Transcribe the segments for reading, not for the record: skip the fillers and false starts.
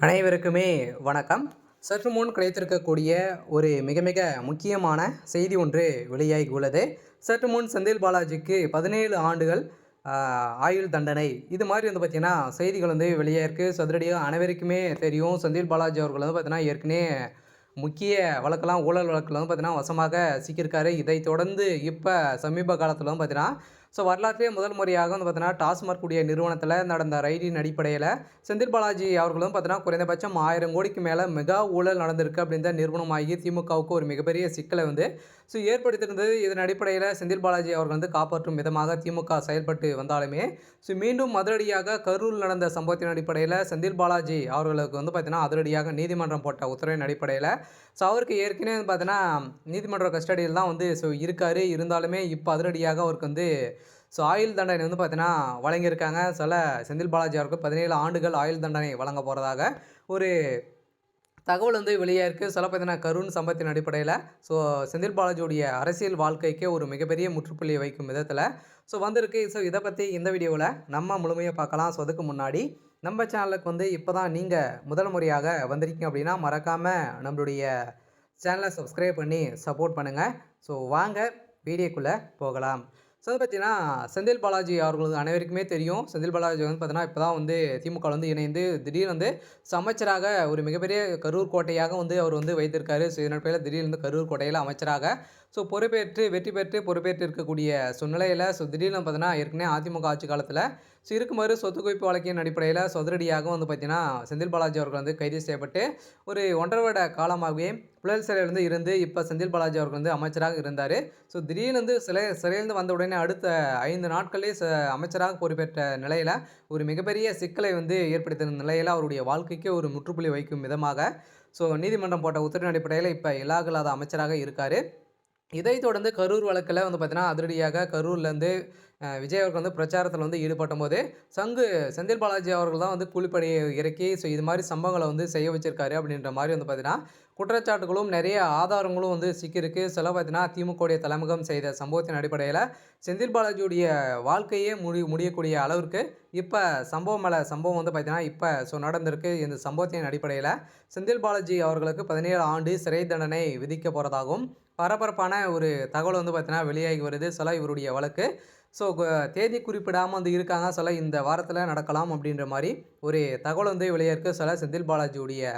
அனைவருக்குமே வணக்கம். சற்று முன் கிடைத்திருக்கக்கூடிய ஒரு மிக மிக முக்கியமான செய்தி ஒன்று வெளியாகி உள்ளது. சற்று முன் செந்தில் பாலாஜிக்கு 17 ஆண்டுகள் ஆயுள் தண்டனை. இது மாதிரி வந்து பார்த்தீங்கன்னா செய்திகள் வந்து வெளியாயிருக்கு. சதுரடியாக அனைவருக்குமே தெரியும். செந்தில் பாலாஜி அவர்கள் வந்து பார்த்தீங்கன்னா ஏற்கனவே முக்கிய வழக்கெல்லாம் ஊழல் வழக்கில் வந்து பார்த்தீங்கன்னா வசமாக சிக்கியிருக்காரு. இதைத் தொடர்ந்து இப்போ சமீப காலத்தில் வந்து பார்த்தீங்கன்னா வரலாற்றிலே முதல் முறையாக வந்து பார்த்தீங்கன்னா டாஸ்மாக் உடைய நிறுவனத்தில் நடந்த ரைடின் அடிப்படையில் செந்தில் பாலாஜி அவர்களும் பார்த்தீங்கன்னா குறைந்தபட்சம் 1000 கோடிக்கு மேலே மெகா ஊழல் நடந்திருக்கு அப்படின்னு தான் நிறுவனமாகி திமுகவுக்கு ஒரு மிகப்பெரிய சிக்கலை வந்து ஏற்படுத்தியிருந்தது. இதன் அடிப்படையில் செந்தில் பாலாஜி அவர்கள் வந்து காப்பாற்றும் விதமாக திமுக செயல்பட்டு வந்தாலுமே மீண்டும் அதிரடியாக கரூரில் நடந்த சம்பவத்தின் அடிப்படையில் செந்தில் பாலாஜி அவர்களுக்கு வந்து பார்த்தீங்கன்னா அதிரடியாக நீதிமன்றம் போட்ட உத்தரவின் அடிப்படையில் அவருக்கு ஏற்கனவே வந்து பார்த்தீங்கன்னா நீதிமன்ற கஸ்டடியில் தான் வந்து இருக்கார். இருந்தாலுமே இப்போ அதிரடியாக அவருக்கு வந்து ஆயுள் தண்டனை வந்து பார்த்தீங்கன்னா வழங்கியிருக்காங்க. செந்தில் பாலாஜி அவருக்கு 17 ஆண்டுகள் ஆயுள் தண்டனை வழங்க போகிறதாக ஒரு தகவல் வந்து வெளியாயிருக்கு. பார்த்தீங்கன்னா கரூன் சம்பவத்தின் அடிப்படையில் செந்தில் பாலாஜியுடைய அரசியல் வாழ்க்கைக்கே ஒரு மிகப்பெரிய முற்றுப்புள்ளி வைக்கும் விதத்தில் வந்திருக்கு. இதை பற்றி இந்த வீடியோவில் நம்ம முழுமையாக பார்க்கலாம். அதுக்கு முன்னாடி நம்ம சேனலுக்கு வந்து இப்போ தான் நீங்கள் முதல் முறையாக வந்திருக்கீங்க அப்படின்னா மறக்காமல் நம்மளுடைய சேனலை சப்ஸ்கிரைப் பண்ணி சப்போர்ட் பண்ணுங்கள். வாங்க வீடியோக்குள்ளே போகலாம். பார்த்தீங்கன்னா செந்தில் பாலாஜி அவர்களுக்கு அனைவருக்குமே தெரியும். செந்தில் பாலாஜி வந்து பார்த்தீங்கன்னா இப்போ தான் வந்து திமுக வந்து இணைந்து திடீர்னு வந்து அமைச்சராக ஒரு மிகப்பெரிய கரூர் கோட்டையாக வந்து அவர் வந்து வைத்திருக்காரு. இதன் அடிப்படையில் திடீர்னு வந்து கரூர் கோட்டையில் அமைச்சராக பொறுப்பேற்று வெற்றி பெற்று பொறுப்பேற்று இருக்கக்கூடிய சூழ்நிலையில் திடீர்னு பார்த்தீங்கன்னா ஏற்கனவே அதிமுக ஆட்சி காலத்தில் இருக்குமாறு சொத்து குவிப்பு வழக்கின் அடிப்படையில் அதிரடியாக வந்து பார்த்தீங்கன்னா செந்தில் பாலாஜி அவர்கள் வந்து கைது செய்யப்பட்டு ஒரு 1.5 வருட காலமாகவே புழல் சிறையிலிருந்து இருந்து இப்போ செந்தில் பாலாஜி அவர்கள் வந்து அமைச்சராக இருந்தார். திடீர்னு வந்து சிறையிலிருந்து வந்த உடனே அடுத்த 5 நாட்களிலே அமைச்சராக பொறுப்பேற்ற நிலையில் ஒரு மிகப்பெரிய சிக்கலை வந்து ஏற்படுத்தின நிலையில் அவருடைய வாழ்க்கைக்கு ஒரு முற்றுப்புள்ளி வைக்கும் விதமாக நீதிமன்றம் போட்ட உத்தரவின் அடிப்படையில் இப்போ இலாகலாத அமைச்சராக இருக்கார். இதைத் தொடர்ந்து கரூர் வழக்கில் வந்து பார்த்தீங்கன்னா அதிரடியாக கரூர்லேருந்து விஜய் அவர்கள் வந்து பிரச்சாரத்தில் வந்து ஈடுபடும் போது செந்தில் பாலாஜி அவர்கள் தான் வந்து கூலிப்படையை இறக்கி இது மாதிரி சம்பவங்களை வந்து செய்ய வச்சிருக்காரு அப்படின்ற மாதிரி வந்து பார்த்தீங்கன்னா குற்றச்சாட்டுகளும் நிறைய ஆதாரங்களும் வந்து சிக்கியிருக்கு. பார்த்தீங்கன்னா திமுகவுடைய தலைமுகம் செய்த சம்பவத்தின் அடிப்படையில் செந்தில் பாலாஜியுடைய வாழ்க்கையே முடியக்கூடிய அளவிற்கு இப்போ சம்பவம் வந்து பார்த்தீங்கன்னா இப்போ நடந்திருக்கு. இந்த சம்பவத்தின் அடிப்படையில் செந்தில் பாலாஜி அவர்களுக்கு 17 ஆண்டு சிறை தண்டனை விதிக்க போகிறதாகவும் பரபரப்பான ஒரு தகவல் வந்து பார்த்தீங்கன்னா வெளியாகி வருது. இவருடைய வழக்கு தேதி குறிப்பிடாமல் வந்து இருக்காங்க. இந்த வாரத்தில் நடக்கலாம் அப்படின்ற மாதிரி ஒரு தகவல் வந்து வெளியாயிருக்கு. செந்தில் பாலாஜியுடைய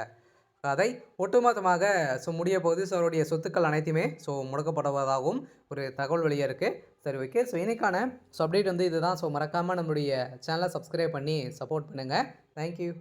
கதை ஒட்டுமொத்தமாக முடிய போகுது. அவருடைய சொத்துக்கள் அனைத்துமே முடக்கப்படுவதாகவும் ஒரு தகவல் வெளியாயிருக்கு. சரி, ஓகே. இன்னைக்கான அப்டேட் வந்து இதுதான். மறக்காமல் நம்மளுடைய சேனலை சப்ஸ்கிரைப் பண்ணி சப்போர்ட் பண்ணுங்கள். தேங்க்யூ.